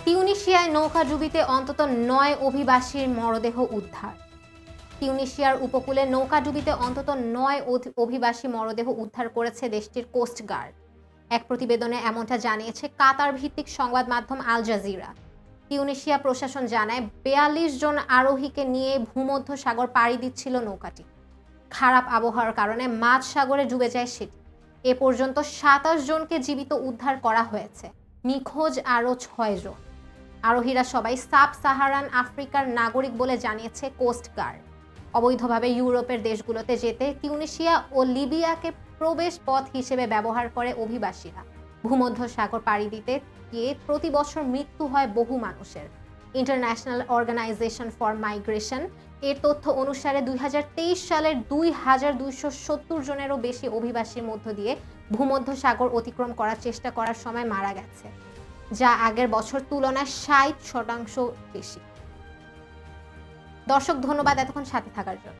তিউনিসিয়ায় নৌকাডুবিতে অন্তত ৯ অভিবাসীর মরদেহ উদ্ধার। তিউনিসিয়ার উপকূলে নৌকাডুবিতে অন্তত ৯ অভিবাসী মরদেহ উদ্ধার করেছে দেশটির কোস্টগার্ড। এক প্রতিবেদনে এমনটা জানিয়েছে কাতার ভিত্তিক সংবাদ মাধ্যম আল জাজিরা। তিউনিসিয়া প্রশাসন জানায় ৪২ জন আরোহীকে নিয়ে ভূমধ্য সাগর পাড়ি দিচ্ছিল নৌকাটি। খারাপ আবহাওয়ার কারণে মাঝ সাগরে ডুবে যায় সেটি। এ পর্যন্ত ২৭ জনকে জীবিত উদ্ধার করা হয়েছে, নিখোঁজ আরও ৬ জন। আরোহীরা সবাই সাব সাহারান আফ্রিকার নাগরিক বলে জানিয়েছে কোস্টগার্ড। অবৈধভাবে ইউরোপের দেশগুলোতে যেতে তিউনিসিয়া ও লিবিয়াকে প্রবেশ পথ হিসেবে ব্যবহার করে অভিবাসীরা। ভূমধ্য সাগর পাড়ি দিতে গিয়ে প্রতি বছর মৃত্যু হয় বহু মানুষের। ইন্টারন্যাশনাল অর্গানাইজেশন ফর মাইগ্রেশন এর তথ্য অনুসারে ২০২৩ সালের ২,২৭০ জনেরও বেশি অভিবাসীর মধ্য দিয়ে ভূমধ্য সাগর অতিক্রম করার চেষ্টা করার সময় মারা গেছে, যা আগের বছর তুলনায় ৬০% বেশি। দর্শক, ধন্যবাদ এতক্ষণ সাথে থাকার জন্য।